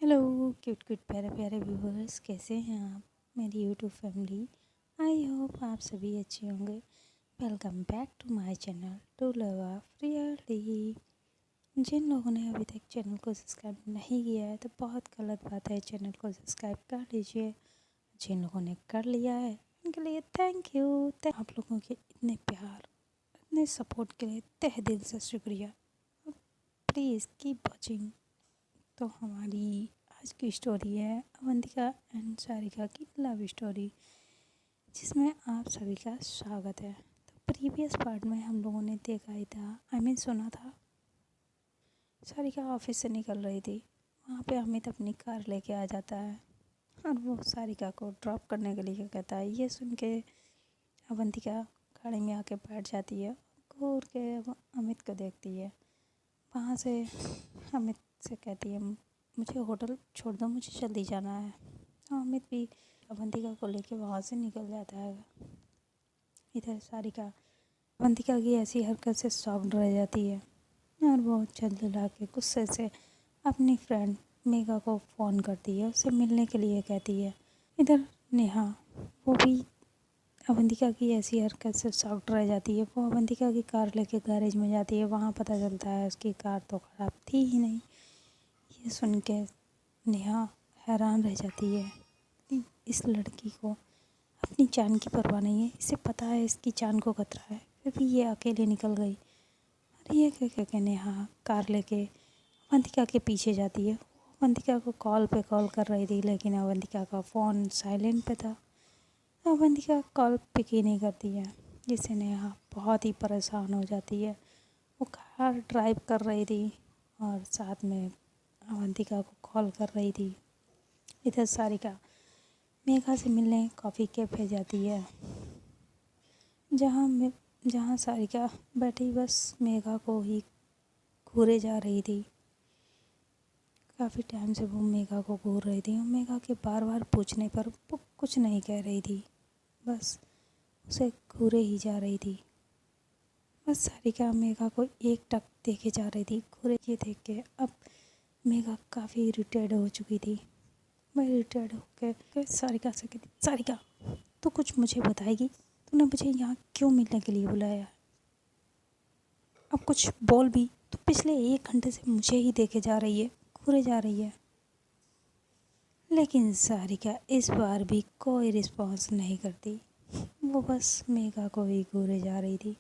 Hello cute cute प्यारे प्यारे viewers, कैसे हैं आप मेरी यूट्यूब फैमिली। आई होप आप सभी अच्छे होंगे। Welcome back to my channel to love of reality. जिन लोगों ने अभी तक चैनल को सब्सक्राइब नहीं किया है तो बहुत गलत बात है, चैनल को सब्सक्राइब कर लीजिए। जिन लोगों ने कर लिया है उनके लिए थैंक यू। आप लोगों के इतने प्यार, इतने सपोर्ट के लिए तहे दिल से शुक्रिया। Please keep watching. तो हमारी आज की स्टोरी है अवंतिका एंड सारिका की लव स्टोरी, जिसमें आप सभी का स्वागत है। तो प्रीवियस पार्ट में हम लोगों ने देखा ही था, सुना था, सारिका ऑफिस से निकल रही थी। वहाँ पे अमित अपनी कार लेके आ जाता है और वो सारिका को ड्रॉप करने के लिए कहता है। ये सुन के अवंतिका गाड़ी में आके बैठ जाती है, घूर के अमित को देखती है। वहाँ से अमित से कहती है, मुझे होटल छोड़ दो, मुझे जल्दी जाना है। तो अमित भी अवंतिका को लेके वहाँ से निकल जाता है। इधर सारिका अवंतिका की ऐसी हरकत से शॉक्ड रह जाती है और वो चिल्ला के गुस्से से अपनी फ्रेंड मेघा को फ़ोन करती है, उससे मिलने के लिए कहती है। इधर नेहा, वो भी अवंतिका की ऐसी हरकत से शॉक्ड रह जाती है। वो अवंतिका की कार लेके गैरेज में जाती है। वहाँ पता चलता है उसकी कार तो ख़राब थी ही नहीं। ये सुन के नेहा हैरान रह जाती है कि इस लड़की को अपनी जान की परवाह नहीं है, इसे पता है इसकी जान को खतरा है, फिर भी ये अकेले निकल गई। और ये कह नेहा कार लेके अवंतिका के पीछे जाती है। वो अवंतिका को कॉल पे कॉल कर रही थी, लेकिन अवंतिका का फ़ोन साइलेंट पे था। अवंतिका कॉल पिक ही नहीं करती है, जिससे नेहा बहुत ही परेशान हो जाती है। वो कार ड्राइव कर रही थी और साथ में अवंतिका को कॉल कर रही थी। इधर सारिका मेघा से मिलने कॉफ़ी कैफ़े जाती है, जहाँ सारिका बैठी बस मेघा को ही घूरे जा रही थी। काफ़ी टाइम से वो मेघा को घूर रही थी और मेघा के बार बार पूछने पर वो कुछ नहीं कह रही थी, बस उसे घूरे ही जा रही थी। बस सारिका मेघा को एक टक देखे जा रही थी। घूरे ये देख के अब मेघा काफ़ी इरिटेट हो चुकी थी। मैं इरिटेट होकर सारिका से कहती, सारिका तू कुछ मुझे बताएगी? तूने मुझे यहाँ क्यों मिलने के लिए बुलाया है? अब कुछ बोल भी। तो पिछले 1 घंटे से मुझे ही देखे जा रही है, घूरे जा रही है। लेकिन सारिका इस बार भी कोई रिस्पॉन्स नहीं करती, वो बस मेघा को ही घूरे जा रही थी।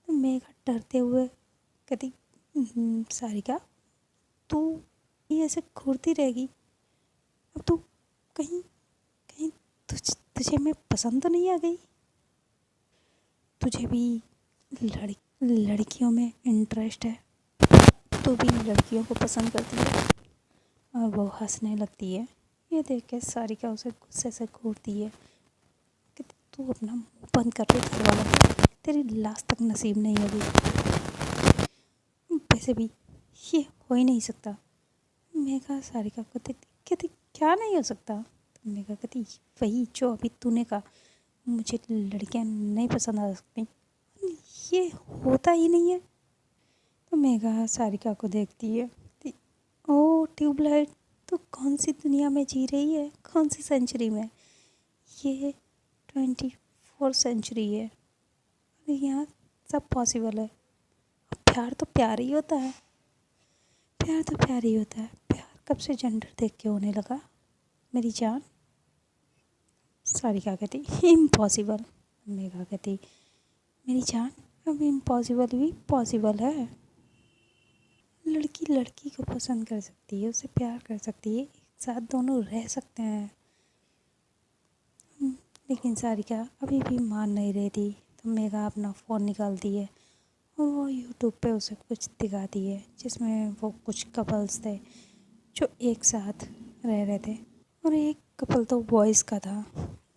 तो मेघा डरते हुए कहती, सारिका तू ये ऐसे घूरती रहेगी? अब तू कहीं कहीं तुझे मैं पसंद तो नहीं आ गई? तुझे भी लड़कियों में इंटरेस्ट है? तू भी लड़कियों को पसंद करती है? और वो हंसने लगती है। ये देख के सारिका उसे गुस्से से घूरती है कि तू अपना मुंह बंद कर ले, घर वाला तेरी लाश तक नसीब नहीं होगी। वैसे भी ये हो ही नहीं सकता। मेघा सारिका को देखती कहती, क्या नहीं हो सकता? तो मेघा कहती, वही जो अभी तूने कहा, मुझे लड़कियां नहीं पसंद आ सकती, ये होता ही नहीं है। तो मेघा सारिका को देखती है, ओ ट्यूबलाइट, तू कौन सी दुनिया में जी रही है? कौन सी सेंचुरी में? ये 24 सेंचुरी है और यहाँ सब पॉसिबल है। प्यार तो प्यार ही होता है, प्यार तो प्यार ही होता है। प्यार कब से जेंडर देख के होने लगा मेरी जान? सारिका कहती, इम्पॉसिबल। मेघा कहती, मेरी जान अब इम्पॉसिबल भी पॉसिबल है। लड़की लड़की को पसंद कर सकती है, उसे प्यार कर सकती है, एक साथ दोनों रह सकते हैं। लेकिन सारिका अभी भी मान नहीं रही थी। तो मेघा अपना फ़ोन निकालती है और वो यूट्यूब पे उसे कुछ दिखाती है, जिसमें वो कुछ कपल्स थे जो एक साथ रह रहे थे। और एक कपल तो बॉयज़ का था,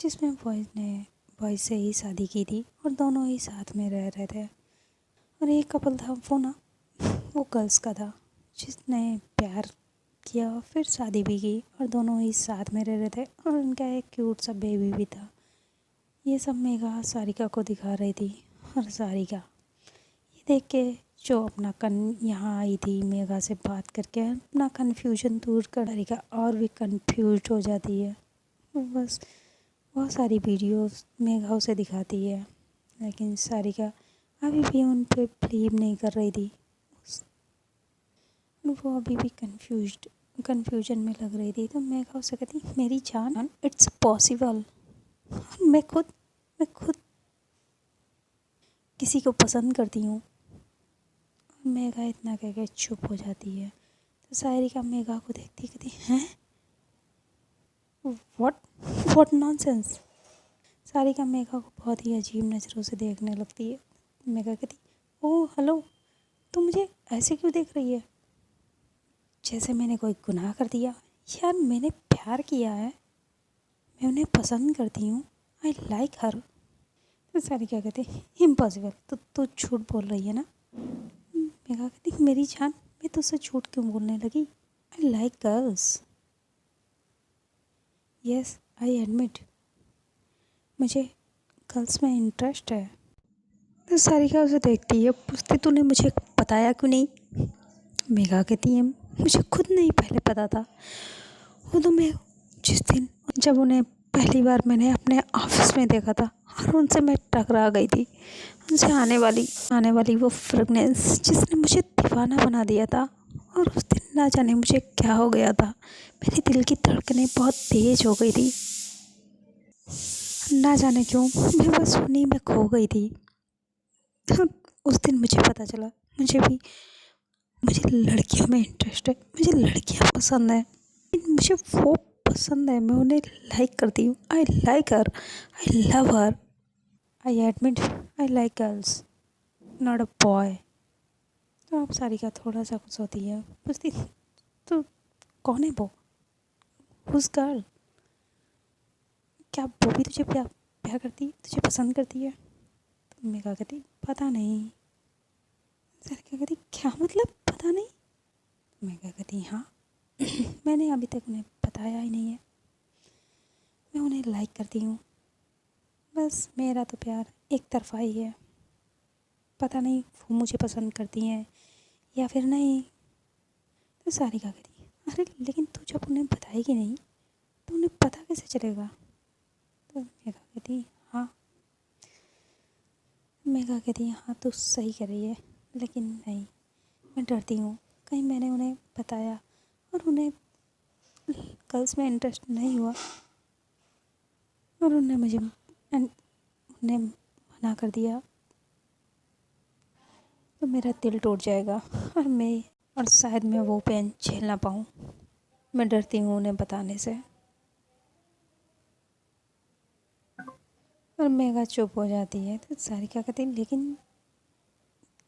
जिसमें बॉयज़ ने बॉयज़ से ही शादी की थी और दोनों ही साथ में रह रहे थे। और एक कपल था वो गर्ल्स का था, जिसने प्यार किया और फिर शादी भी की और दोनों ही साथ में रह रहे थे और उनका एक क्यूट सा बेबी भी था। ये सब मेघा सारिका को दिखा रही थी और सारिका ये देख के जो अपना यहाँ आई थी मेघा से बात करके अपना कन्फ्यूजन दूर कर सारिका और भी कंफ्यूज हो जाती है। बस बहुत सारी वीडियोस मेघा उसे दिखाती है, लेकिन सारिका अभी भी उन पे बिलीव नहीं कर रही थी। वो अभी भी कन्फ्यूजन में लग रही थी। तो मेघा उसे कहती मेरी जान इट्स पॉसिबल, मैं खुद किसी को पसंद करती हूँ। मेघा इतना कह के चुप हो जाती है। तो सारिका मेघा को देखती कहती हैं व्हाट नॉनसेंस। सारिका मेघा को बहुत ही अजीब नज़रों से देखने लगती है। मेघा कहती ओह हेलो, तुम मुझे ऐसे क्यों देख रही है, जैसे मैंने कोई गुनाह कर दिया। यार मैंने प्यार किया है, मैं उन्हें पसंद करती हूँ, आई लाइक हर। तो सारिका कहती इम्पॉसिबल, तो तू झूठ बोल रही है ना। मेघा कहती मेरी जान मैं तुझसे झूठ क्यों बोलने लगी, I like girls, yes I admit, मुझे गर्ल्स में इंटरेस्ट है। तो सारिका उसे देखती है, पूछती तूने मुझे बताया क्यों नहीं। मेघा कहती है मुझे खुद नहीं पहले पता था। वो तो मैं जिस दिन जब उन्हें पहली बार मैंने अपने ऑफिस में देखा था और उनसे मैं टकरा गई थी, उनसे आने वाली वो फ्रेगनेंस जिसने मुझे दीवाना बना दिया था। और उस दिन ना जाने मुझे क्या हो गया था, मेरे दिल की धड़कनें बहुत तेज़ हो गई थी, ना जाने क्यों मैं बस उन्हीं में खो गई थी। उस दिन मुझे पता चला मुझे लड़कियों में इंटरेस्ट है, मुझे लड़कियां पसंद है, मुझे वो पसंद है, मैं उन्हें लाइक करती हूँ, I like her, I love her, I admit I like girls not a boy. तो अब सारिका थोड़ा सा कुछ होती है, पूछती तो कौन है वो, हुज गर्ल, क्या वो भी तुझे प्यार करती है, तुझे पसंद करती है। तो मेघा कहती पता नहीं। सारिका कहती क्या मतलब पता नहीं। मेघा कहती हाँ मैंने अभी तक उन्हें बताया ही नहीं है, मैं उन्हें लाइक करती हूँ, बस मेरा तो प्यार एक तरफा ही है, पता नहीं वो मुझे पसंद करती हैं या फिर नहीं। तो सारिका कहती अरे लेकिन तू जब उन्हें बताएगी नहीं तो उन्हें पता कैसे चलेगा। तो मेघा कहती हाँ, मेघा कहती हाँ तू सही कर रही है, लेकिन नहीं, मैं डरती हूँ कहीं मैंने उन्हें बताया और उन्हें गर्ल्स में इंटरेस्ट नहीं हुआ और उन्हें मना कर दिया तो मेरा दिल टूट जाएगा और शायद मैं वो पेन झेल ना पाऊँ, मैं डरती हूँ उन्हें बताने से। और मेघा चुप हो जाती है। तो सारिका कहती लेकिन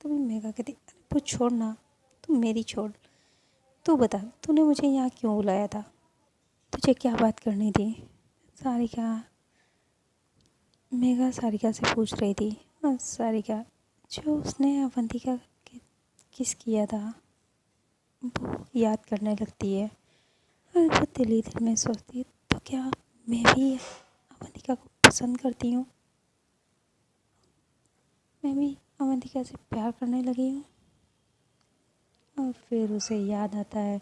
तो मेघा कहती अरे वो छोड़ ना, तू मेरी छोड़, तू बता तूने मुझे यहाँ क्यों बुलाया था, तुझे क्या बात करनी थी। मेघा सारिका से पूछ रही थी और सारिका जो उसने अवंतिका किस किया था वो याद करने लगती है और वो दिल ही दिल में सोचती है तो क्या मैं भी अवंतिका को पसंद करती हूँ, मैं भी अवंतिका से प्यार करने लगी हूँ। और फिर उसे याद आता है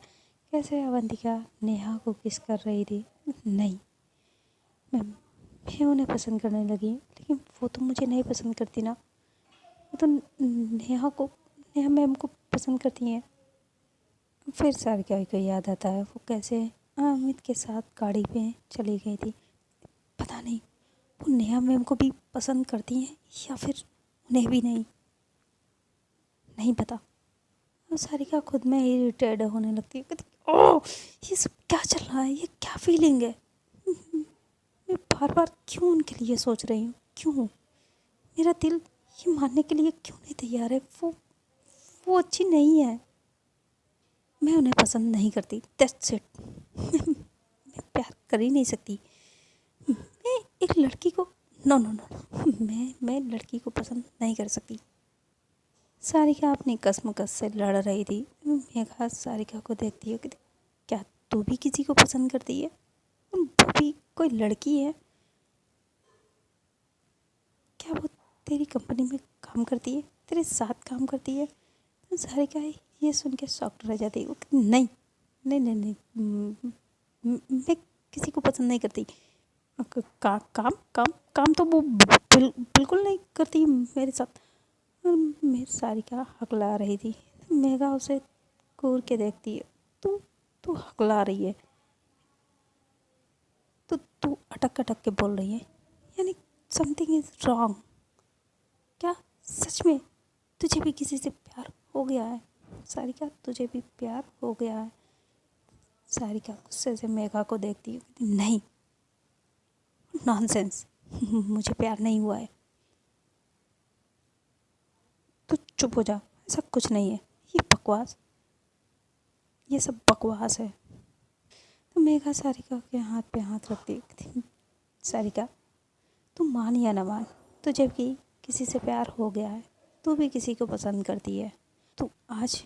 कैसे अवंतिका नेहा को किस कर रही थी। नहीं, मैं उन्हें पसंद करने लगी, लेकिन वो तो मुझे नहीं पसंद करती ना, वो तो नेहा मैम को पसंद करती हैं। फिर सारिका को याद आता है वो कैसे अमित के साथ गाड़ी पे चली गई थी, पता नहीं वो नेहा मैम को भी पसंद करती हैं या फिर उन्हें भी नहीं पता। और सारिका खुद में इरिटेट होने लगती है, कहती ओह ये सब क्या चल रहा है, ये क्या फीलिंग है, मैं बार बार क्यों उनके लिए सोच रही हूँ, क्यों मेरा दिल ये मानने के लिए क्यों नहीं तैयार है वो अच्छी नहीं है, मैं उन्हें पसंद नहीं करती, दैट्स इट। मैं प्यार कर ही नहीं सकती, मैं एक लड़की को नो नो नो मैं लड़की को पसंद नहीं कर सकती। सारिका अपनी कसमकस से लड़ रही थी। मेघा सारिका को देखती है कि क्या तू भी किसी को पसंद करती है, वो भी कोई लड़की है, क्या वो तेरी कंपनी में काम करती है, तेरे साथ काम करती है, सारिका ये सुन के शॉक्ड रह जाती। वो कहती, नहीं नहीं नहीं नहीं, मैं किसी को पसंद नहीं करती। काम काम काम तो वो बिल्कुल नहीं करती मेरे साथ। मेरी सारिका हकला रही थी। मेघा उसे घूर के देखती है। तू तू हकला रही है, तो तू अटक अटक के बोल रही है, यानी समथिंग इज रॉन्ग। क्या सच में तुझे भी किसी से प्यार हो गया है? सारिका तुझे भी प्यार हो गया है? सारिका गुस्से से मेघा को देखती है, नहीं, नॉनसेंस, मुझे प्यार नहीं हुआ है। तू चुप हो जा, ऐसा कुछ नहीं है, ये बकवास, ये सब बकवास है। तो मेघा सारिका के हाथ पे हाथ रखती है, सारिका तू मान या ना मान, तुझे भी किसी से प्यार हो गया है, तू भी किसी को पसंद करती है। तू आज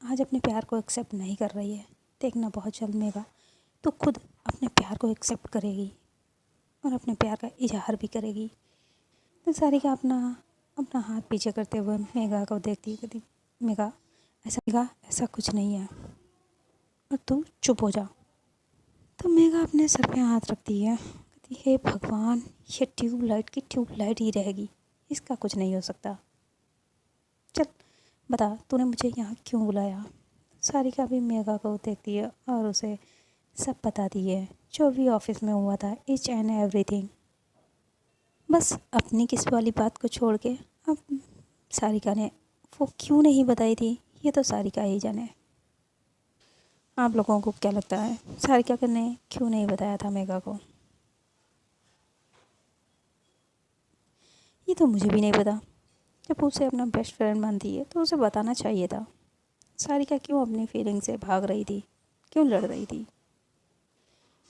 आज अपने प्यार को एक्सेप्ट नहीं कर रही है, देखना बहुत जल्द मेघा तू खुद अपने प्यार को एक्सेप्ट करेगी और अपने प्यार का इजहार भी करेगी। तो सारिका अपना अपना हाथ पीछे करते हुए मेघा को देखती है, कहती, मेघा ऐसा कुछ नहीं है और तू चुप हो जा। तो मेघा अपने सर पे हाथ रखती है, कहती, हे भगवान, ये ट्यूबलाइट की ट्यूबलाइट ही रहेगी, इसका कुछ नहीं हो सकता। चल बता, तूने मुझे यहाँ क्यों बुलाया? सारिका भी मेघा को देखती है और उसे सब बताती है, जो भी ऑफिस में हुआ था, ईच एंड एवरीथिंग। बस अपनी किस वाली बात को छोड़ के अब सारिका ने वो क्यों नहीं बताई थी, ये तो सारिका ही जाने। आप लोगों को क्या लगता है, सारिका ने क्यों नहीं बताया था मेघा को? ये तो मुझे भी नहीं पता। जब उसे अपना बेस्ट फ्रेंड मानती है तो उसे बताना चाहिए था। सारिका क्यों अपनी फीलिंग से भाग रही थी, क्यों लड़ रही थी?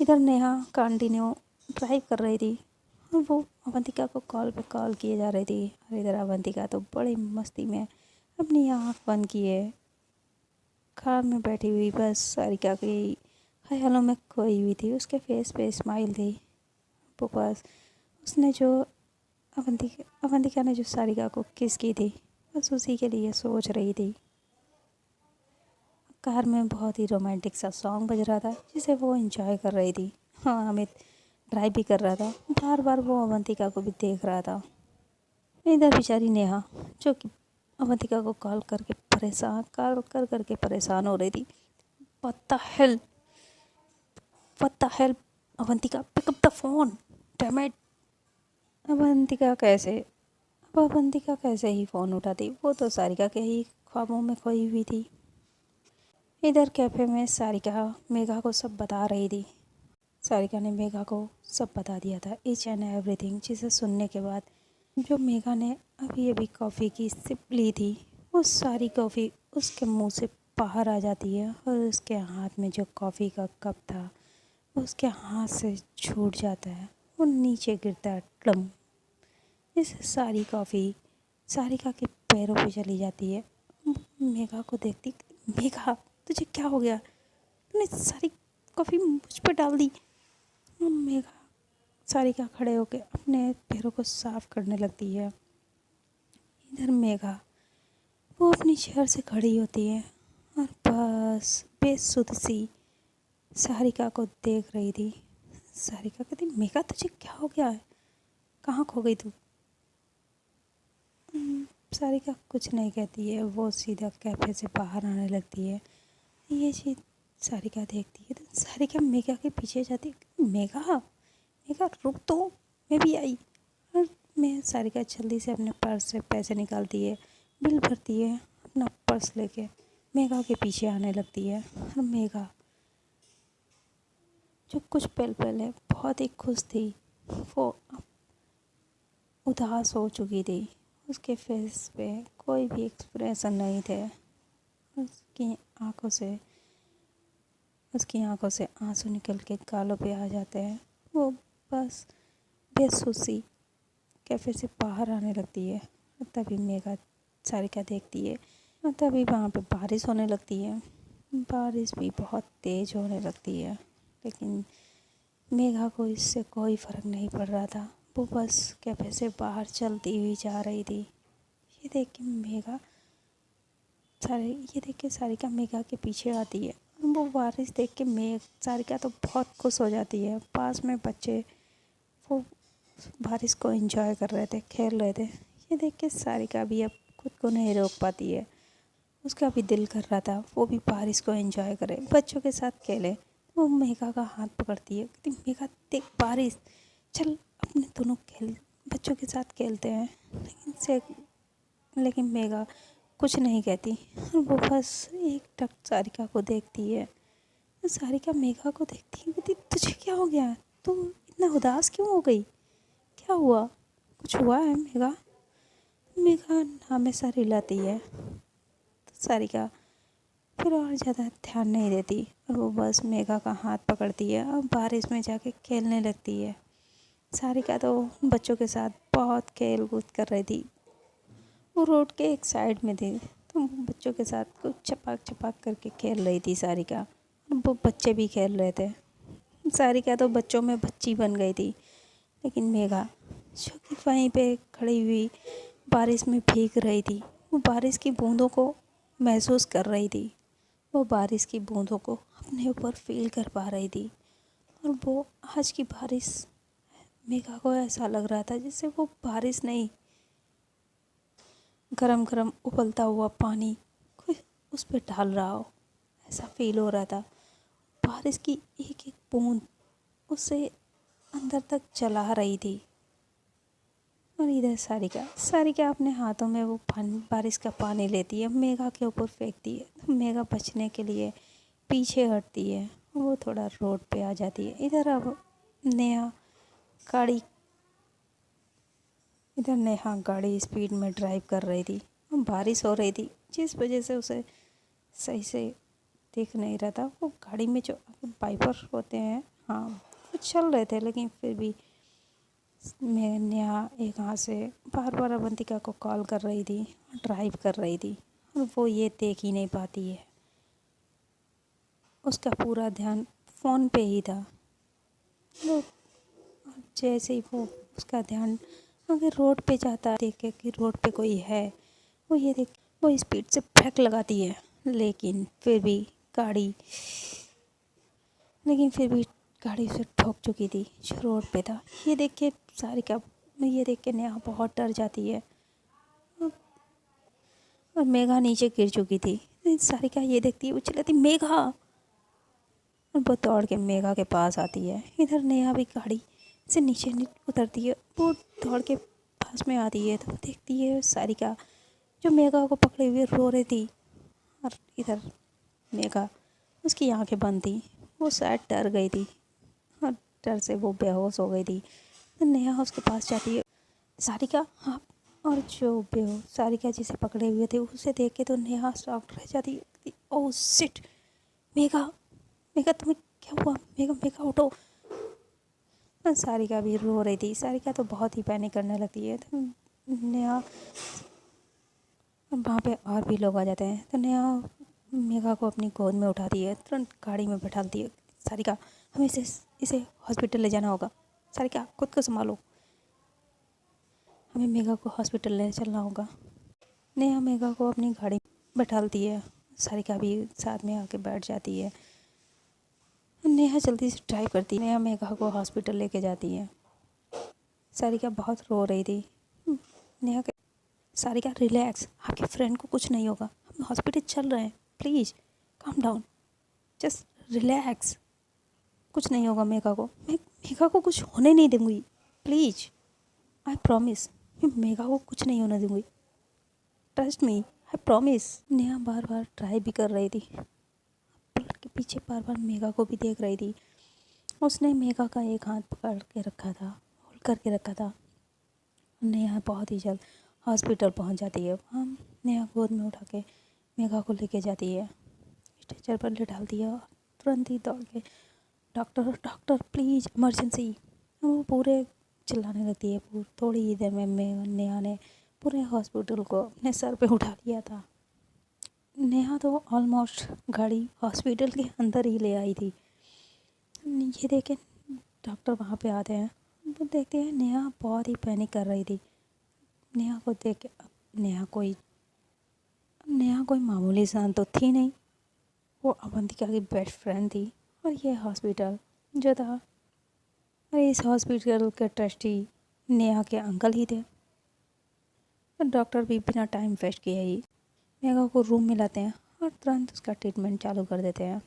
इधर नेहा कंटिन्यू ड्राइव कर रही थी और वो अवंतिका को कॉल पे कॉल किए जा रही थी, और इधर अवंतिका तो बड़ी मस्ती में अपनी आँख बंद किए कार में बैठी हुई बस सारिका के ख्यालों में खोई हुई थी। उसके फेस पे स्माइल थी, वो बस उसने जो अवंतिका ने जो सारिका को किस की थी, बस उसी के लिए सोच रही थी। कार में बहुत ही रोमांटिक सा सॉन्ग बज रहा था जिसे वो एंजॉय कर रही थी। हाँ, अमित ड्राइव भी कर रहा था, बार बार वो अवंतिका को भी देख रहा था। इधर बेचारी नेहा, जो कि अवंतिका को कॉल कर करके परेशान हो रही थी। What the hell, Avantika pick up the phone, damn it. Avantika कैसे अब अवंतिका कैसे ही फ़ोन उठाती, वो तो सारिका के ही ख्वाबों में खोई हुई थी। इधर कैफ़े में सारिका मेघा को सब बता रही थी। सारिका ने मेघा को सब बता दिया था, ईच एंड एवरीथिंग, जिसे सुनने के बाद जो मेघा ने अभी अभी कॉफ़ी की सिप ली थी, वो सारी कॉफ़ी उसके मुंह से बाहर आ जाती है और उसके हाथ में जो कॉफ़ी का कप था वो उसके हाथ से छूट जाता है, वो नीचे गिरता है ट्लम। इस सारी कॉफ़ी सारिका के पैरों पे चली जाती है। मेघा को देखती, मेघा तुझे क्या हो गया, तूने सारी कॉफ़ी मुझ पर डाल दी। मेघा सारिका खड़े होकर अपने पैरों को साफ करने लगती है। इधर मेघा वो अपनी चेयर से खड़ी होती है और बस बेसुध सी सारिका को देख रही थी। सारिका कहती, मेघा तुझे क्या हो गया है, कहाँ खो गई तू? सारिका कुछ नहीं कहती है, वो सीधा कैफ़े से बाहर आने लगती है। ये चीज़ सारिका देखती है तो सारिका मेघा के पीछे जाती है, मेघा मेघा रुक तो, मैं भी आई। और मैं सारिका जल्दी से अपने पर्स से पैसे निकालती है, बिल भरती है, अपना पर्स लेके मेघा के पीछे आने लगती है। और मेघा जो कुछ पल पहले बहुत ही खुश थी, वो अब उदास हो चुकी थी। उसके फेस पे कोई भी एक्सप्रेशन नहीं थे। उसकी आंखों से उसकी आंखों से आंसू निकल के गालों पे आ जाते हैं। वो बस बेसुसी कैफ़े से बाहर आने लगती है। तभी मेघा सारिका देखती है और तभी वहाँ पे बारिश होने लगती है। बारिश भी बहुत तेज़ होने लगती है, लेकिन मेघा को इससे कोई फ़र्क नहीं पड़ रहा था। वो बस कैफ़े से बाहर चलती हुई जा रही थी। ये देख के मेघा सारे ये देख के सारिका मेघा के पीछे आती है। वो बारिश देख के सारिका तो बहुत खुश हो जाती है। पास में बच्चे वो बारिश को एंजॉय कर रहे थे, खेल रहे थे। ये देख के सारिका भी अब खुद को नहीं रोक पाती है। उसका भी दिल कर रहा था वो भी बारिश को एंजॉय करे, बच्चों के साथ खेले। वो मेघा का हाथ पकड़ती है, कहती मेघा देख बारिश, चल अपने दोनों बच्चों के साथ खेलते हैं। लेकिन मेघा कुछ नहीं कहती और वो बस एक टक सारिका को देखती है। सारिका मेघा को देखती है, कहती तुझे क्या हो गया, तू इतना उदास क्यों हो गई, क्या हुआ, कुछ हुआ है मेघा? मेघा हमेशा रिलाती है। तो सारिका फिर और ज़्यादा ध्यान नहीं देती और वो बस मेघा का हाथ पकड़ती है और बारिश में जाके खेलने लगती है। सारिका तो बच्चों के साथ बहुत खेल कूद कर रही थी। वो रोड के एक साइड में थी तो बच्चों के साथ कुछ चपाक चपाक करके खेल रही थी सारिका। और वो बच्चे भी खेल रहे थे। सारिका तो बच्चों में बच्ची बन गई थी। लेकिन मेघा जो कि वहीं पे खड़ी हुई बारिश में भीग रही थी, वो बारिश की बूंदों को महसूस कर रही थी। वो बारिश की बूंदों को अपने ऊपर फील कर पा रही थी। और वो आज की बारिश मेघा को ऐसा लग रहा था जैसे वो बारिश नहीं, गरम गरम उबलता हुआ पानी कोई उस पर डाल रहा हो, ऐसा फील हो रहा था। बारिश की एक एक बूंद उसे अंदर तक जला रही थी। और इधर सारिका अपने हाथों में वो पानी, बारिश का पानी लेती है, मेघा के ऊपर फेंकती है। तो मेघा बचने के लिए पीछे हटती है, वो थोड़ा रोड पे आ जाती है। गाड़ी इधर नेहा गाड़ी स्पीड में ड्राइव कर रही थी। बारिश हो रही थी जिस वजह से उसे सही से दिख नहीं रहा था। वो गाड़ी में जो वाइपर होते हैं, हाँ वो चल रहे थे, लेकिन फिर भी नेहा एक हाथ से बार बार अवंतिका को कॉल कर रही थी, ड्राइव कर रही थी और वो ये देख ही नहीं पाती है। उसका पूरा ध्यान फ़ोन पे ही था। वो जैसे ही वो उसका ध्यान अगर रोड पे जाता देखे कि रोड पे कोई है, वो स्पीड से ब्रेक लगाती है। गाड़ी लेकिन फिर भी गाड़ी उसे ठोक चुकी थी जो रोड पे था। ये देख के नेहा बहुत डर जाती है और मेघा नीचे गिर चुकी थी। सारिका ये देखती है, वो चिल्लाती मेघा, और वो दौड़ के मेघा के पास आती है। इधर नेहा भी गाड़ी से नीचे उतरती है, वो दौड़ के पास में आती है तो देखती है सारिका जो मेघा को पकड़े हुए रो रही थी। और इधर मेघा, उसकी आंखें बंद थी, वो शायद डर गई थी और डर से वो बेहोश हो गई थी। तो नेहा उसके पास जाती है, सारिका हाँ, और जो बेहोश सारिका जिसे पकड़े हुए थे उसे देख के तो नेहा शॉक्ड रह जाती है। ओह शिट, मेघा मेघा तुम्हें क्या हुआ, मेघा मेघा उठो। और सारिका भी रो रही थी। सारिका तो बहुत ही पैनिक करने लगती है। तो नेहा, वहाँ पे और भी लोग आ जाते हैं तो नेहा मेघा को अपनी गोद में उठाती है, तुरंत गाड़ी में बैठाती है। सारिका हमें इसे हॉस्पिटल ले जाना होगा, सारिका खुद को संभालो, हमें मेघा को हॉस्पिटल ले चलना होगा। नेहा मेघा को अपनी गाड़ी में बैठाती है, सारिका भी साथ में आके बैठ जाती है। नेहा जल्दी से ड्राइव करती है, नेहा मेघा को हॉस्पिटल लेके जाती है। सारिका बहुत रो रही थी। नेहा सारिका रिलैक्स, आपके फ्रेंड को कुछ नहीं होगा, हम हॉस्पिटल चल रहे हैं, please calm down, just relax, कुछ नहीं होगा मेघा को, मैं मेघा को कुछ होने नहीं दूँगी, प्लीज़ आई प्रॉमिस, मैं मेघा को कुछ नहीं होने दूँगी, trust me, I promise. Neha bar bar try भी कर रही थी, पलट के पीछे बार बार मेघा को भी देख रही थी। उसने मेघा का एक हाथ पकड़ के रखा था, होल्ड करके रखा था। नेहा बहुत ही जल्द हॉस्पिटल पहुंच जाती है। वहाँ नेहा गोद में उठा के मेघा को लेके जाती है, स्ट्रेचर पर लिटालती है और तुरंत ही दौड़ के डॉक्टर डॉक्टर प्लीज़ इमरजेंसी, वो पूरे चिल्लाने लगती है। थोड़ी ही देर में नेहा ने पूरे हॉस्पिटल को अपने सर पे उठा लिया था। नेहा तो ऑलमोस्ट गाड़ी हॉस्पिटल के अंदर ही ले आई थी। ये देखे डॉक्टर वहाँ पे आते हैं, वो देखते हैं नेहा बहुत ही पैनिक कर रही थी। नेहा को देख के अब नेहा कोई नेहा कोई मामूली इंसान तो थी नहीं, वो अवंतिका की बेस्ट फ्रेंड थी। और ये हॉस्पिटल जो था, और इस हॉस्पिटल के ट्रस्टी नेहा के अंकल ही थे। तो डॉक्टर भी बिना टाइम वेस्ट किए ही नेहा को रूम में लाते हैं और तुरंत उसका ट्रीटमेंट चालू कर देते हैं।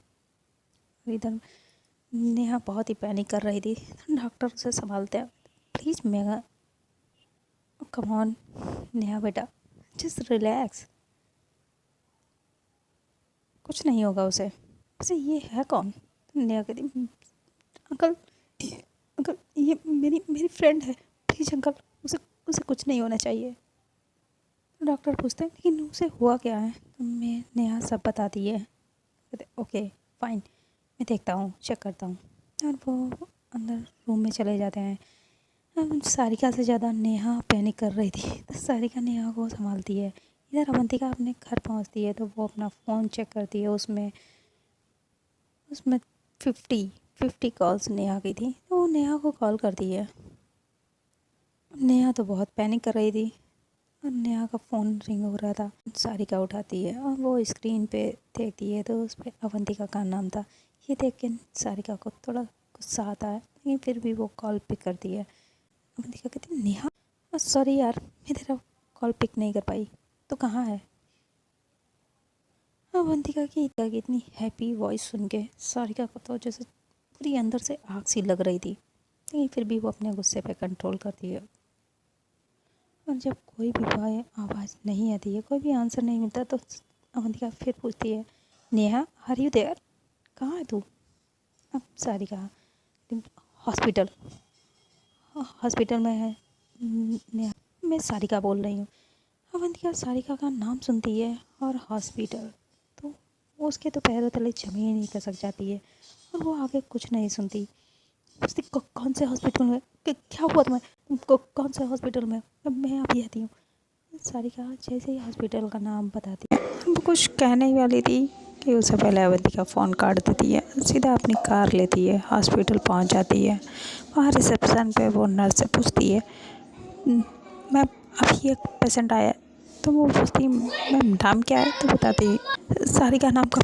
इधर नेहा बहुत ही पैनिक कर रही थी। डॉक्टर उसे संभालते हैं, please mega, come on Neha बेटा, जस्ट रिलैक्स, कुछ नहीं होगा उसे। वैसे ये है कौन? नेहा कहती, अंकल, अंकल ये मेरी मेरी फ्रेंड है, प्लीज़ अंकल, उसे उसे कुछ नहीं होना चाहिए। डॉक्टर पूछते हैं लेकिन उसे हुआ क्या है? तो मैं नेहा सब बताती है। कहते ओके फाइन, मैं देखता हूँ, चेक करता हूँ। और वो अंदर रूम में चले जाते हैं। अब सारिका से ज़्यादा नेहा पैनिक कर रही थी, तो सारिका नेहा को संभालती है। इधर अवंतिका अपने घर पहुँचती है तो वो अपना फ़ोन चेक करती है। उसमें उसमें 50 कॉल्स नेहा की थी, तो वो नेहा को कॉल करती है। नेहा तो बहुत पैनिक कर रही थी और नेहा का फ़ोन रिंग हो रहा था। सारिका उठाती है और वो स्क्रीन पे देखती है तो उस पर अवंतिका का नाम था। ये देख के सारिका को थोड़ा गुस्सा आता है, लेकिन फिर भी वो कॉल पिक करती है। अवंतिका कहती है नेहा, सॉरी यार, मैं तेरा कॉल पिक नहीं कर पाई, तो कहाँ है? अवंतिका की इतनी हैप्पी वॉइस सुन के सारिका को तो जैसे पूरी अंदर से आग सी लग रही थी, लेकिन फिर भी वो अपने गुस्से पे कंट्रोल करती है। और जब कोई भी आवाज़ नहीं आती है, कोई भी आंसर नहीं मिलता, तो अवंतिका फिर पूछती है, नेहा आर यू देयर, कहाँ है तू? अब सारिका, हॉस्पिटल, हॉस्पिटल में है नेहा, मैं सारिका बोल रही हूँ। अवंतिका सारिका का नाम सुनती है और हॉस्पिटल, तो उसके तो पैरों तले जमीन ही खिसक जाती है और वो आगे कुछ नहीं सुनती। उसने कौन से हॉस्पिटल में, क्या हुआ तुम्हें, तुमको कौन से हॉस्पिटल में? अब मैं अभी आती हूँ। सारिका जैसे ही हॉस्पिटल का नाम बताती है, वो कुछ कहने ही वाली थी कि उससे पहले अवंतिका फ़ोन काट देती है, सीधा अपनी कार लेती है, हॉस्पिटल पहुँच जाती है। वहाँ रिसेप्शन पे वो नर्स से पूछती है, मैम अभी एक पेशेंट आया है। तो वो पूछती, मैम नाम क्या है? तो बताती सारिका नाम का।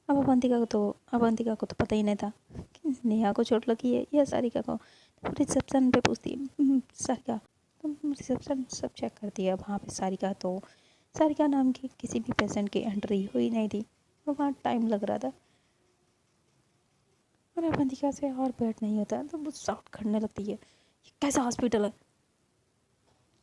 अब अवंतिका को तो पता ही नहीं था कि नेहा को चोट लगी है या सारिका को। तो रिसेप्शन पे पूछती है, सारिका, तो रिसेप्शन सब चेक करती है। वहाँ पे सारिका नाम की किसी भी पेशेंट की एंट्री हुई नहीं थी और वहाँ टाइम लग रहा था। और अवंतिका से और वेट नहीं होता, तो वो शाउट करने लगती है, ये कैसा हॉस्पिटल है?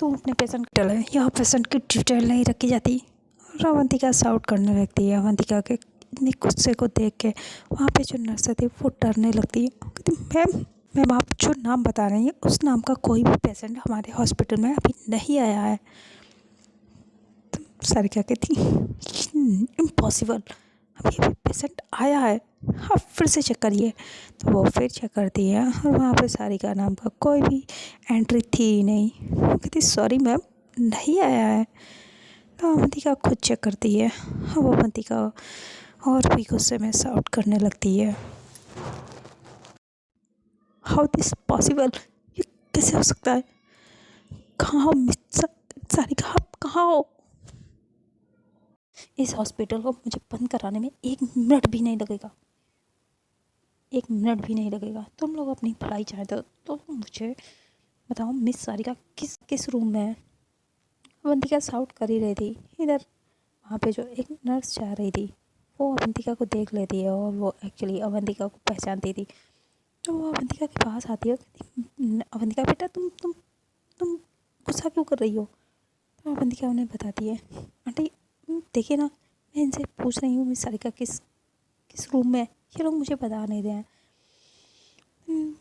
तू अपने पेशेंट की है, यहाँ पेशेंट की डिटेल नहीं रखी जाती। और अवंतिका शाउट करने लगती है। अवंतिका के इतने गुस्से को देख के वहाँ पे जो नर्स थी वो डरने लगती है। कहती, मैम आप जो नाम बता रही हैं उस नाम का कोई भी पेशेंट हमारे हॉस्पिटल में अभी नहीं आया है। तो सारिका कहती, इम्पॉसिबल, अभी अभी पेशेंट आया है, आप फिर से चेक करिए। तो वो फिर चेक करती है और वहाँ पे सारिका नाम का कोई भी एंट्री थी ही नहीं। वो कहती, सॉरी मैम, नहीं आया है। तो अवंतिका खुद चेक करती है। अब अवंतिका और भी गुस्से में शाउट करने लगती है, हाउ दिस पॉसिबल, ये कैसे हो सकता है? कहाँ हो सारिका, आप कहाँ हो? इस हॉस्पिटल को मुझे बंद कराने में 1 मिनट भी नहीं लगेगा, 1 मिनट भी नहीं लगेगा। तुम लोग अपनी भलाई चाहते हो तो मुझे बताओ, मिस सारिका किस किस रूम में है? अवंतिका शाउट कर ही रही थी। इधर वहाँ पे जो एक नर्स जा रही थी वो अवंतिका को देख लेती है और वो एक्चुअली अवंतिका को पहचानती थी। तो वो अवंतिका के पास आती है, अवंतिका बेटा तुम गुस्सा क्यों कर रही हो? तो अवंतिका उन्हें बताती है, आंटी देखिए ना, मैं इनसे पूछ रही हूँ मिस सारिका किस किस रूम में है, ये लोग मुझे बता नहीं रहे हैं।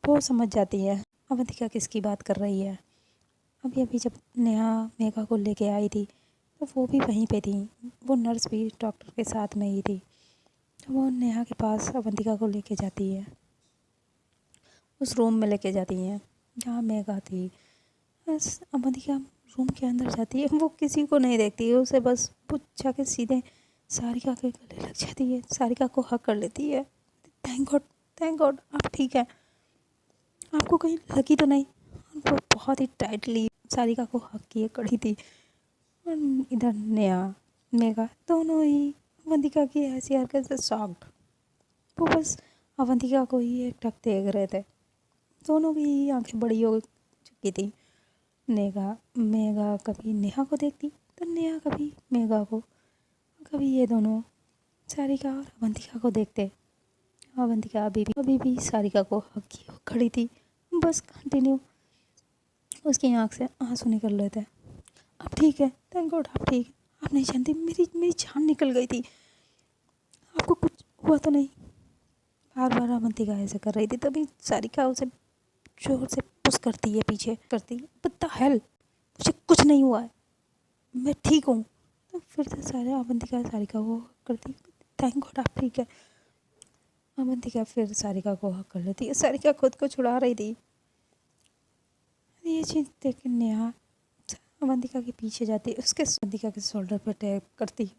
वो समझ जाती है अवंतिका किसकी बात कर रही है। अभी अभी जब नेहा मेघा को लेके आई थी तो वो भी वहीं पे थी, वो नर्स भी डॉक्टर के साथ में ही थी। तो वो नेहा के पास अवंतिका को लेके जाती है, उस रूम में लेके जाती हैं जहाँ मेघा थी। बस अवंतिका रूम के अंदर जाती है, वो किसी को नहीं देखती है, उसे बस वो जाके सीधे सारिका के गले लग जाती है, सारिका को हक कर लेती है। थैंक गॉड आप ठीक है, आपको कहीं लगी तो नहीं? वो बहुत ही टाइटली सारिका को हक किए खड़ी थी। और इधर मेघा दोनों ही अवंतिका की ऐसी हरकत से शॉक्ड। वो बस अवंतिका को ही एकटक देख रहे थे। दोनों की आंखें बड़ी हो चुकी थी। मेघा कभी नेहा को देखती तो नेहा कभी मेघा को। कभी ये दोनों सारिका और अवंतिका को देखते। अवंतिका अभी भी सारिका को हक की खड़ी थी। बस कंटिन्यू उसकी आंख से आंसू निकल रहे थे। अब ठीक है, थैंक गॉड आप ठीक है। आप नहीं जानती मेरी मेरी जान निकल गई थी। आपको कुछ हुआ तो नहीं? बार बार अवंतिका ऐसे कर रही थी। तभी सारिका उसे जोर से पुश करती है, पीछे करती है। व्हाट द हेल, मुझे कुछ नहीं हुआ है, मैं ठीक हूँ। तो फिर से सारे अवंतिका सारिका को करती, थैंक गॉड आप ठीक है। अवंतिका फिर सारिका को हक कर लेती है। सारिका खुद को छुड़ा रही थी। ये चीज़ देख के नेहा अवंतिका के पीछे जाती है, उसके अवंतिका के शोल्डर पर टैप करती।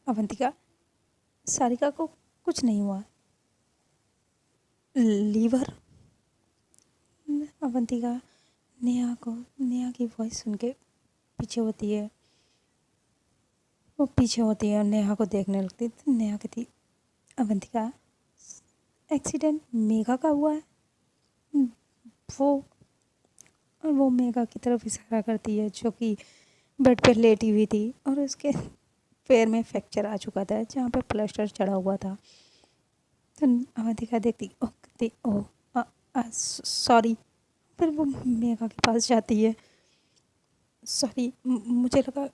अवंतिका, सारिका को कुछ नहीं हुआ, लीवर। अवंतिका नेहा की वॉइस सुन के पीछे होती है। वो पीछे होती है और नेहा को देखने लगती है। तो नेहा कहती, अवंतिका एक्सीडेंट मेघा का हुआ है। वो मेघा की तरफ इशारा करती है, जो कि बेड पर लेटी हुई थी और उसके पैर में फ्रैक्चर आ चुका था, जहाँ पे प्लास्टर चढ़ा हुआ था। तो अवंतिका देखती, ओ कहती, ओ सॉरी। फिर वो मेघा के पास जाती है। सॉरी, मुझे लगा।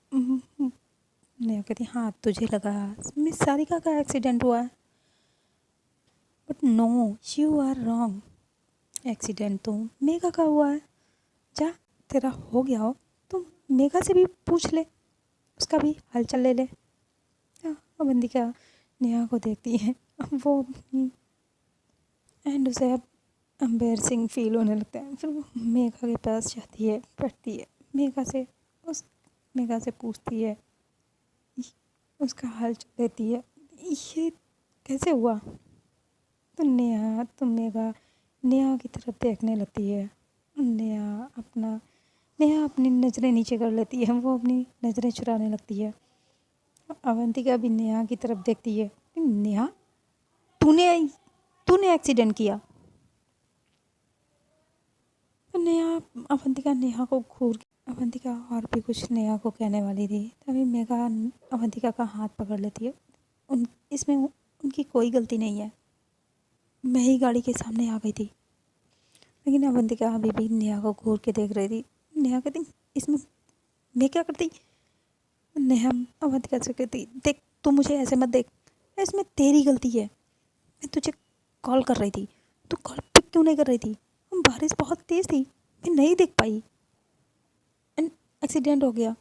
नेहा कहती, हाँ तुझे लगा मिस सारिका का एक्सीडेंट हुआ है, but no, you are wrong. Accident तो मेघा का हुआ है। जा, तेरा हो गया हो तो मेघा से भी पूछ ले, उसका भी हालचाल ले ले। अवंतिका नेहा को देखती है। अब वो एंड उसे अब एम्बेरसिंग फील होने लगता है। फिर वो मेघा के पास जाती है, बैठती है, मेघा से पूछती है, उसका हाल चाल लेती है, ये कैसे हुआ? तो नेहा की तरफ देखने लगती है। नेहा अपनी नज़रें नीचे कर लेती है, वो अपनी नज़रें चुराने लगती है। अवंतिका भी नेहा की तरफ देखती है। नेहा, तूने एक्सीडेंट किया? तो अवंतिका और भी कुछ नेहा को कहने वाली थी, तभी मेघा अवंतिका का हाथ पकड़ लेती है। इसमें उनकी कोई गलती नहीं है, मैं ही गाड़ी के सामने आ गई थी। लेकिन अवंतिका अभी भी नेहा को घूर के देख रही थी। नेहा कहती, इसमें मैं क्या करती? नेहा अवंतिका से कहती, देख तू मुझे ऐसे मत देख, इसमें तेरी गलती है। मैं तुझे कॉल कर रही थी, तू कॉल पिक क्यों नहीं कर रही थी? बारिश बहुत तेज़ थी, मैं नहीं देख पाई एंड एक्सीडेंट हो गया।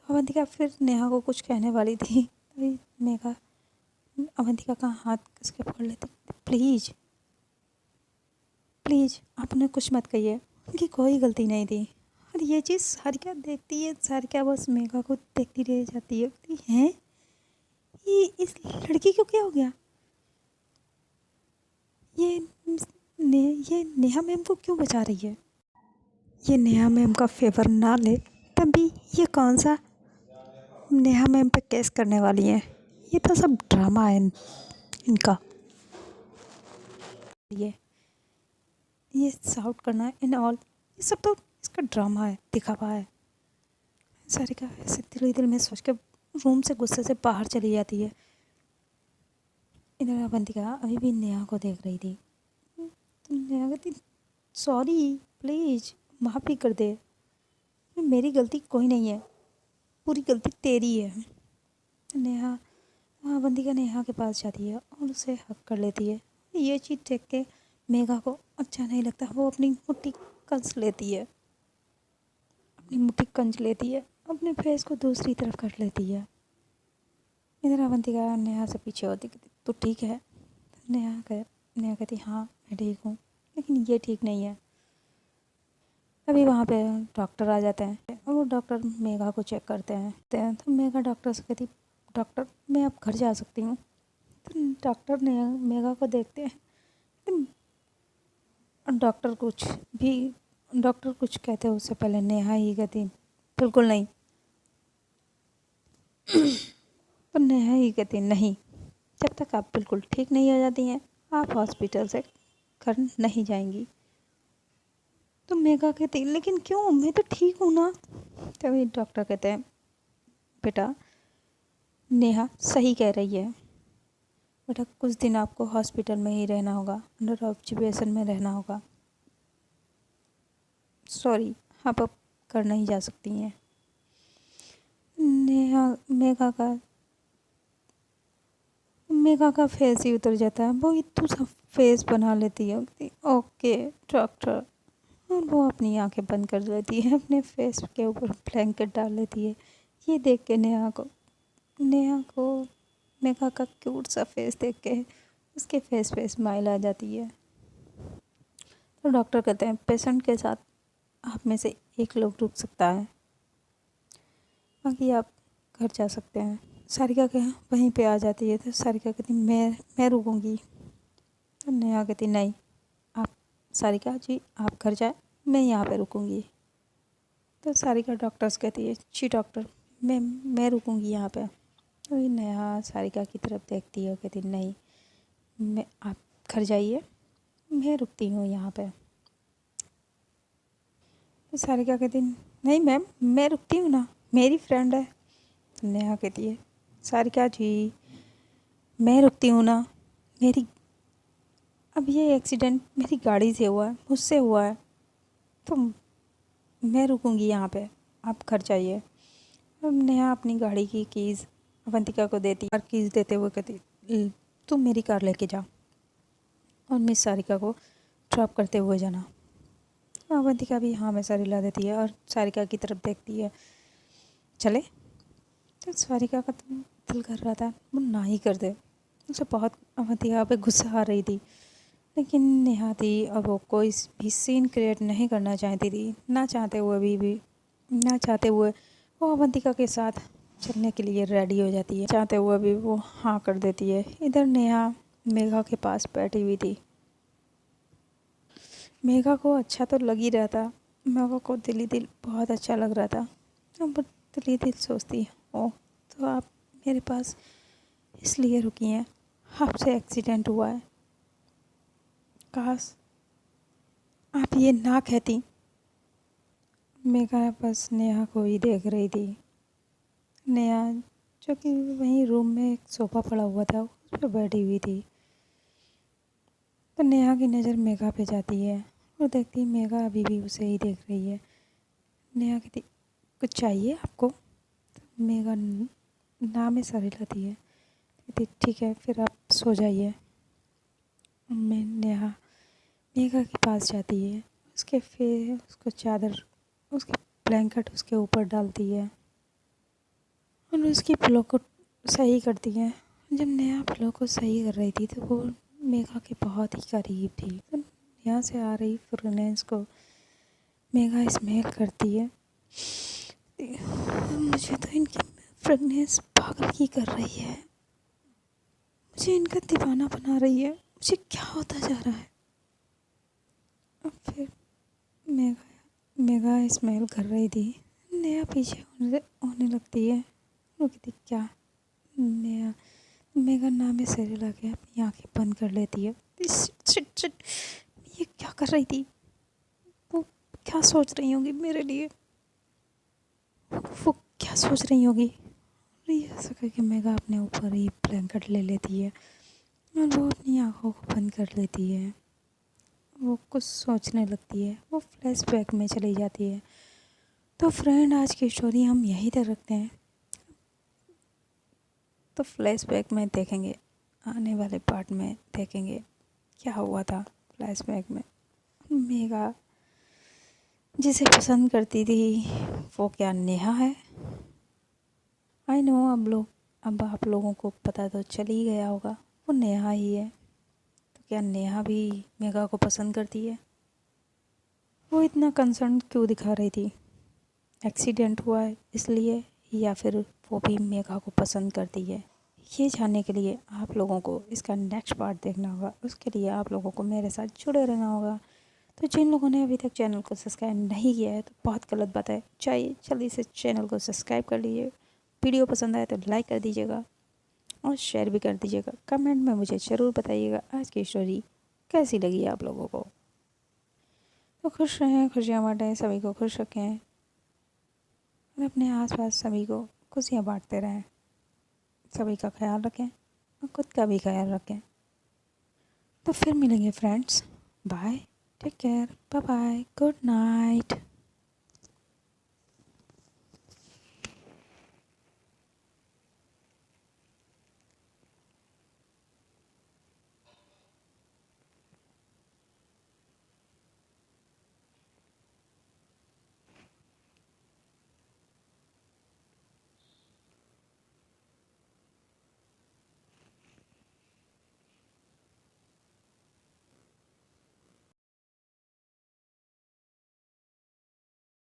अवंतिका फिर नेहा को कुछ कहने वाली थी, तभी मेघा अवंतिका का हाथ कस के पकड़ लेती। प्लीज़ प्लीज़ आप उन्हें कुछ मत कहिए, उनकी कोई गलती नहीं थी। और ये चीज़ सारिका देखती है। सारिका बस मेघा को देखती रह जाती है। हैं, ये इस लड़की को क्या हो गया? ये नेहा मैम को क्यों बचा रही है? ये नेहा मैम का फेवर ना ले तभी ये कौन सा नेहा मैम पे केस करने वाली है? ये तो सब ड्रामा है इनका। ये साउट करना इन ऑल, ये सब तो इसका ड्रामा है, दिखावा है। सारिका ऐसे दिल में सोच के रूम से गुस्से से बाहर चली जाती है। इधर अवंतिका अभी भी नेहा को देख रही थी। तो नेहा कहती, सॉरी प्लीज़ माफ़ी कर दे, मेरी गलती कोई नहीं है, पूरी गलती तेरी है। नेहा अवंतिका नेहा के पास जाती है और उसे हक कर लेती है। ये चीज़ देख के मेघा को अच्छा नहीं लगता। वो अपनी मुट्ठी कंस लेती है, अपने फेस को दूसरी तरफ कर लेती है। इधर अवंतिका नेहा से पीछे होती, तो ठीक है? नेहा कहती, हाँ मैं ठीक हूँ, लेकिन ये ठीक नहीं है। अभी वहाँ पे डॉक्टर आ जाते हैं और वो डॉक्टर मेघा को चेक करते हैं। तो मेघा डॉक्टर से कहती, डॉक्टर मैं अब घर जा सकती हूँ? तो डॉक्टर ने मेघा को देखते हैं। तो डॉक्टर कुछ कहते हैं, उससे पहले नेहा ही कहती, बिल्कुल नहीं, तो नेहा ही कहती नहीं, जब तक आप बिल्कुल ठीक नहीं हो जाती हैं आप हॉस्पिटल से घर नहीं जाएंगी। तो मेघा कहती लेकिन क्यों, मैं तो ठीक हूँ ना। तभी डॉक्टर कहते हैं बेटा नेहा सही कह रही है, बेटा कुछ दिन आपको हॉस्पिटल में ही रहना होगा, अंडर ऑब्जर्वेशन में रहना होगा। सॉरी, आप अब घर नहीं जा सकती हैं। नेहा मेघा का फेस ही उतर जाता है, वो इतना सा फेस बना लेती है, ओके डॉक्टर, और वो अपनी आंखें बंद कर लेती है, अपने फेस के ऊपर ब्लैंकेट डाल लेती है। ये देख के नेहा को मेघा का क्यूट सा फेस देख के उसके फेस पे स्माइल आ जाती है। तो डॉक्टर कहते हैं पेशेंट के साथ आप में से एक लोग रुक सकता है, बाकी आप घर जा सकते हैं। सारिका के वहीं पे आ जाती है। तो सारिका कहती मैं रुकूंगी। तो नेहा कहती नहीं, आप सारिका जी आप घर जाए, मैं यहाँ पे रुकूंगी। तो सारिका डॉक्टर्स कहती है जी डॉक्टर मैं रुकूंगी यहाँ पे। तो ये नेहा सारिका की तरफ देखती है और कहती नहीं, मैं आप घर जाइए, मैं रुकती हूँ यहाँ पे। तो सारिका कहती नहीं मैम मैं रुकती हूँ ना, मेरी फ्रेंड है। तो नेहा कहती है सारिका जी मैं रुकती हूँ ना, मेरी अब ये एक्सीडेंट मेरी गाड़ी से हुआ है, मुझसे हुआ है, तो मैं रुकूंगी यहाँ पे, आप घर जाइए। अब नेहा अपनी गाड़ी की कीज़ अवंतिका को देती और कीज़ देते हुए कहती तुम मेरी कार लेके जाओ और मिस सारिका को ड्रॉप करते हुए जाना। अवंतिका भी हाँ में सारी ला देती है और सारिका की तरफ देखती है चले। तो सारिका का तो दिल कर रहा था वो ना ही कर दे, उसे बहुत अवंतिका पे गुस्सा आ रही थी, लेकिन नेहा थी और वो कोई भी सीन क्रिएट नहीं करना चाहती थी। ना चाहते हुए वो अवंतिका के साथ चलने के लिए रेडी हो जाती है, चाहते हुए भी वो हाँ कर देती है। इधर नेहा मेघा के पास बैठी हुई थी। मेघा को अच्छा तो लग ही रहा था, मेघा को दिल बहुत अच्छा लग रहा था। अब दिल सोचती ओ तो आप मेरे पास इसलिए रुकी हैं, आपसे एक्सीडेंट हुआ है, काश आप ये ना कहती। मेघा बस नेहा को ही देख रही थी। नेहा जो कि वहीं रूम में एक सोफ़ा पड़ा हुआ था उस पर बैठी हुई थी। तो नेहा की नज़र मेघा पे जाती है और देखती मेघा अभी भी उसे ही देख रही है। नेहा कहती कुछ चाहिए आपको। तो मेघा ना में सर हिलाती है, कहती ठीक है फिर आप सो जाइए। मैं नेहा मेघा के पास जाती है, उसको चादर उसके ब्लैंकेट उसके ऊपर डालती है और उसकी पिलो को सही करती है। जब नेहा पिलो को सही कर रही थी तो वो मेघा के बहुत ही करीब थी। तो यहाँ से आ रही फ्रेगनेंस को मेघा स्मेल करती है। मुझे तो इनकी फ्रेगनेंस पागल ही कर रही है, मुझे इनका दीवाना बना रही है, मुझे क्या होता जा रहा है। अब फिर मेघा स्मेल कर रही थी, नेहा पीछे होने लगती है। वो कहती क्या, नेहा मेघा नाम में सिर हिला के अपनी आंखें बंद कर लेती है। शिट, ये क्या कर रही थी, वो क्या सोच रही होगी मेरे लिए, वो क्या सोच रही होगी। ये ऐसा करके मेघा अपने ऊपर ही ब्लैंकेट ले लेती है और वो अपनी आंखों को बंद कर लेती है। वो कुछ सोचने लगती है, वो फ्लैशबैक में चली जाती है। तो फ्रेंड आज की स्टोरी हम यहीं तक रखते हैं, तो फ्लैशबैक में देखेंगे, आने वाले पार्ट में देखेंगे क्या हुआ था फ्लैशबैक में। मेघा जिसे पसंद करती थी वो क्या नेहा है। आई नो अब आप लोगों को पता तो चल ही गया होगा वो नेहा ही है। तो क्या नेहा भी मेघा को पसंद करती है। वो इतना कंसर्न क्यों दिखा रही थी, एक्सीडेंट हुआ है इसलिए, या फिर वो भी मेघा को पसंद करती है। ये जानने के लिए आप लोगों को इसका नेक्स्ट पार्ट देखना होगा, उसके लिए आप लोगों को मेरे साथ जुड़े रहना होगा। तो जिन लोगों ने अभी तक चैनल को सब्सक्राइब नहीं किया है तो बहुत गलत बात है, चाहिए जल्दी से चैनल को सब्सक्राइब कर लीजिए। वीडियो पसंद आए तो लाइक कर दीजिएगा। और शेयर भी कर दीजिएगा। कमेंट में मुझे ज़रूर बताइएगा आज की स्टोरी कैसी लगी आप लोगों को। तो खुश रहें, खुशियाँ बाँटें, सभी को खुश रखें और अपने आसपास सभी को खुशियाँ बांटते रहें। सभी का ख्याल रखें और खुद का भी ख्याल रखें। तो फिर मिलेंगे friends. Bye, take care, bye bye, good night.